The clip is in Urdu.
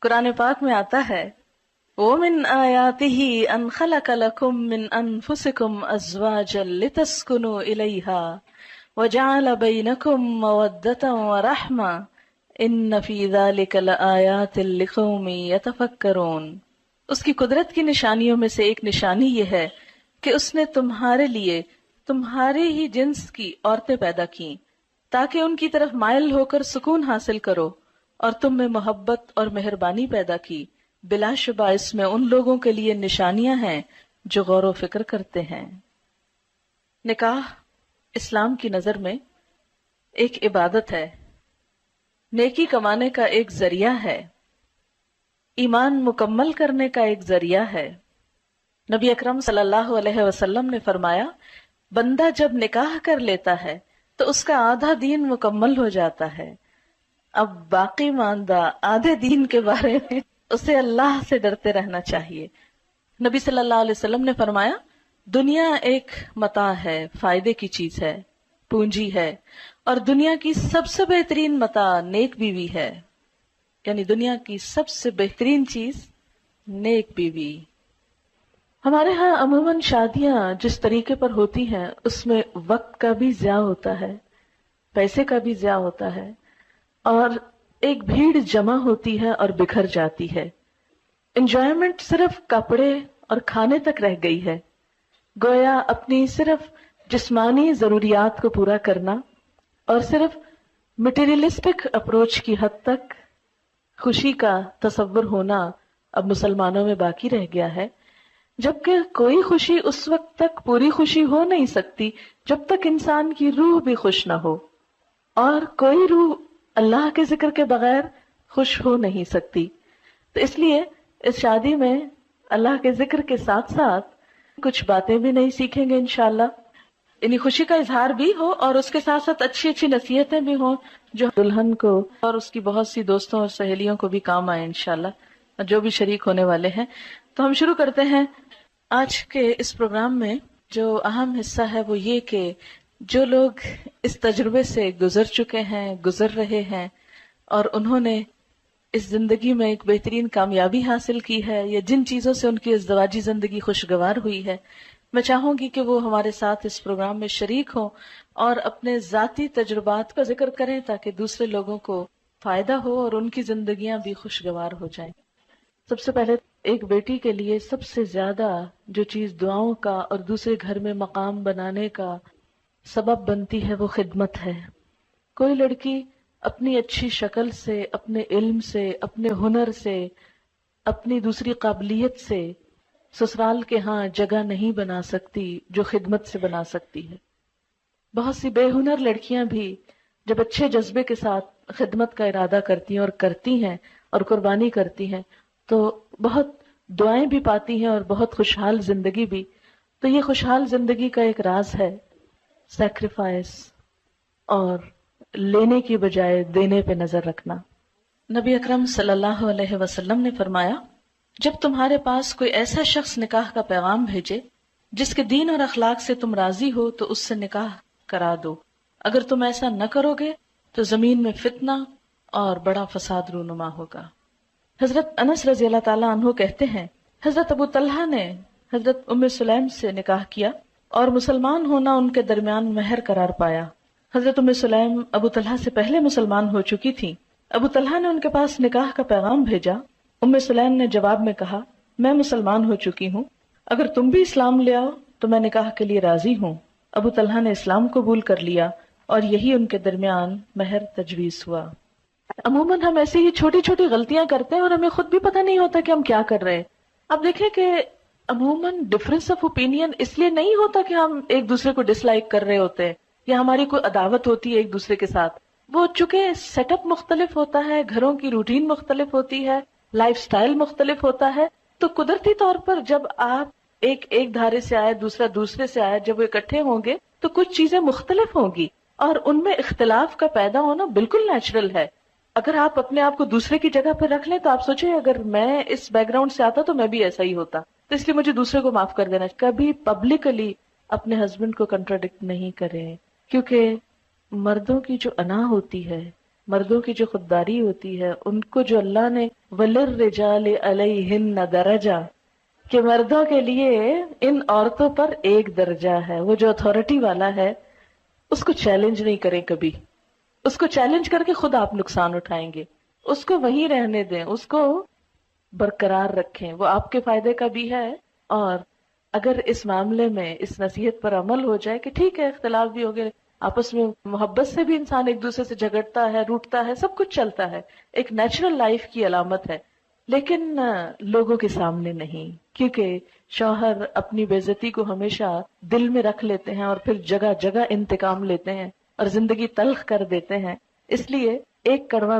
قرآن پاک میں آتا ہے وَمِنْ آيَاتِهِ أَنْ خَلَقَ لَكُم مِّنْ أَنفُسِكُمْ أَزْوَاجًا لِتَسْكُنُوا إِلَيْهَا وَجَعَلَ بَيْنَكُم مَّوَدَّةً وَرَحْمَةً إِنَّ فِي ذَلِكَ لَآيَاتٍ لِقَوْمٍ يَتَفَكَّرُونَ۔ اس کی قدرت کی نشانیوں میں سے ایک نشانی یہ ہے کہ اس نے تمہارے لیے تمہارے ہی جنس کی عورتیں پیدا کی تاکہ ان کی طرف مائل ہو کر سکون حاصل کرو، اور تم میں محبت اور مہربانی پیدا کی۔ بلا شبہ اس میں ان لوگوں کے لیے نشانیاں ہیں جو غور و فکر کرتے ہیں۔ نکاح اسلام کی نظر میں ایک عبادت ہے، نیکی کمانے کا ایک ذریعہ ہے، ایمان مکمل کرنے کا ایک ذریعہ ہے۔ نبی اکرم صلی اللہ علیہ وسلم نے فرمایا بندہ جب نکاح کر لیتا ہے تو اس کا آدھا دین مکمل ہو جاتا ہے۔ اب باقی ماندہ آدھے دین کے بارے میں اسے اللہ سے ڈرتے رہنا چاہیے۔ نبی صلی اللہ علیہ وسلم نے فرمایا دنیا ایک متاع ہے، فائدے کی چیز ہے، پونجی ہے، اور دنیا کی سب سے بہترین متاع نیک بیوی ہے، یعنی دنیا کی سب سے بہترین چیز نیک بیوی۔ ہمارے ہاں عموماً شادیاں جس طریقے پر ہوتی ہیں اس میں وقت کا بھی ضیاع ہوتا ہے، پیسے کا بھی ضیاع ہوتا ہے، اور ایک بھیڑ جمع ہوتی ہے اور بکھر جاتی ہے۔ انجوائمنٹ صرف کپڑے اور کھانے تک رہ گئی ہے، گویا اپنی صرف جسمانی ضروریات کو پورا کرنا اور صرف مٹیریلسٹک اپروچ کی حد تک خوشی کا تصور ہونا اب مسلمانوں میں باقی رہ گیا ہے، جبکہ کوئی خوشی اس وقت تک پوری خوشی ہو نہیں سکتی جب تک انسان کی روح بھی خوش نہ ہو، اور کوئی روح اللہ کے ذکر کے بغیر خوش ہو نہیں سکتی۔ تو اس لیے اس شادی میں اللہ کے ذکر کے ساتھ ساتھ کچھ باتیں بھی نہیں سیکھیں گے انشاءاللہ، یعنی خوشی کا اظہار بھی ہو اور اس کے ساتھ ساتھ اچھی اچھی نصیحتیں بھی ہوں جو دلہن کو اور اس کی بہت سی دوستوں اور سہیلیوں کو بھی کام آئے انشاءاللہ، اور جو بھی شریک ہونے والے ہیں۔ تو ہم شروع کرتے ہیں آج کے اس پروگرام میں۔ جو اہم حصہ ہے وہ یہ کہ جو لوگ اس تجربے سے گزر چکے ہیں، گزر رہے ہیں، اور انہوں نے اس زندگی میں ایک بہترین کامیابی حاصل کی ہے، یا جن چیزوں سے ان کی ازدواجی زندگی خوشگوار ہوئی ہے، میں چاہوں گی کہ وہ ہمارے ساتھ اس پروگرام میں شریک ہوں اور اپنے ذاتی تجربات کا ذکر کریں تاکہ دوسرے لوگوں کو فائدہ ہو اور ان کی زندگیاں بھی خوشگوار ہو جائیں۔ سب سے پہلے ایک بیٹی کے لیے سب سے زیادہ جو چیز دعاؤں کا اور دوسرے گھر میں مقام بنانے کا سبب بنتی ہے وہ خدمت ہے۔ کوئی لڑکی اپنی اچھی شکل سے، اپنے علم سے، اپنے ہنر سے، اپنی دوسری قابلیت سے سسرال کے ہاں جگہ نہیں بنا سکتی جو خدمت سے بنا سکتی ہے۔ بہت سی بے ہنر لڑکیاں بھی جب اچھے جذبے کے ساتھ خدمت کا ارادہ کرتی ہیں اور کرتی ہیں اور قربانی کرتی ہیں تو بہت دعائیں بھی پاتی ہیں اور بہت خوشحال زندگی بھی۔ تو یہ خوشحال زندگی کا ایک راز ہے سیکریفائس اور لینے کی بجائے دینے پہ نظر رکھنا۔ نبی اکرم صلی اللہ علیہ وسلم نے فرمایا جب تمہارے پاس کوئی ایسا شخص نکاح کا پیغام بھیجے جس کے دین اور اخلاق سے تم راضی ہو تو اس سے نکاح کرا دو، اگر تم ایسا نہ کرو گے تو زمین میں فتنہ اور بڑا فساد رونما ہوگا۔ حضرت انس رضی اللہ تعالیٰ عنہ کہتے ہیں حضرت ابو طلحہ نے حضرت ام سلیم سے نکاح کیا اور مسلمان ہونا ان کے درمیان مہر قرار پایا۔ حضرت ام سلیم ابو طلحہ سے پہلے مسلمان ہو چکی تھی۔ ابو طلحہ نے ان کے پاس نکاح کا پیغام بھیجا۔ ام سلیم نے جواب میں کہا میں مسلمان ہو چکی ہوں، اگر تم بھی اسلام لے آؤ تو میں نکاح کے لیے راضی ہوں۔ ابو طلحہ نے اسلام قبول کر لیا اور یہی ان کے درمیان مہر تجویز ہوا۔ عموماً ہم ایسی ہی چھوٹی چھوٹی غلطیاں کرتے ہیں اور ہمیں خود بھی پتہ نہیں ہوتا کہ ہم کیا کر رہے ہیں۔ اب دیکھیں کہ عموماً ڈفرینس آف اوپینین اس لیے نہیں ہوتا کہ ہم ایک دوسرے کو ڈس لائک کر رہے ہوتے ہیں یا ہماری کوئی عداوت ہوتی ہے ایک دوسرے کے ساتھ، وہ چونکہ سیٹ اپ مختلف ہوتا ہے، گھروں کی روٹین مختلف ہوتی ہے، لائف سٹائل مختلف ہوتا ہے، تو قدرتی طور پر جب آپ ایک دھارے سے آئے دوسرا دوسرے سے آئے، جب وہ اکٹھے ہوں گے تو کچھ چیزیں مختلف ہوں گی اور ان میں اختلاف کا پیدا ہونا بالکل نیچرل ہے۔ اگر آپ اپنے آپ کو دوسرے کی جگہ پہ رکھ لیں تو آپ سوچیں اگر میں اس بیک گراؤنڈ سے آتا تو میں بھی ایسا ہی ہوتا، تو اس لیے مجھے دوسرے کو معاف کر دینا۔ کبھی پبلکلی اپنے ہسبینڈ کو کنٹراڈکٹ نہیں کریں، کیونکہ مردوں کی جو انا ہوتی ہے مردوں کی جو خودداری ہوتی ہے ان کو جو اللہ نے وَلِلرِّجَالِ عَلَيْهِنَّ دَرَجَةٌ، کہ مردوں کے لیے ان عورتوں پر ایک درجہ ہے، وہ جو اتھارٹی والا ہے اس کو چیلنج نہیں کریں کبھی، اس کو چیلنج کر کے خود آپ نقصان اٹھائیں گے، اس کو وہیں رہنے دیں، اس کو برقرار رکھیں، وہ آپ کے فائدے کا بھی ہے۔ اور اگر اس معاملے میں اس نصیحت پر عمل ہو جائے کہ ٹھیک ہے اختلاف بھی ہو گئے، آپس میں محبت سے بھی انسان ایک دوسرے سے جھگڑتا ہے، روٹتا ہے، سب کچھ چلتا ہے، ایک نیچرل لائف کی علامت ہے، لیکن لوگوں کے سامنے نہیں، کیونکہ شوہر اپنی بے عزتی کو ہمیشہ دل میں رکھ لیتے ہیں اور پھر جگہ جگہ انتقام لیتے ہیں اور زندگی تلخ کر دیتے ہیں، اس لیے ایک کڑوا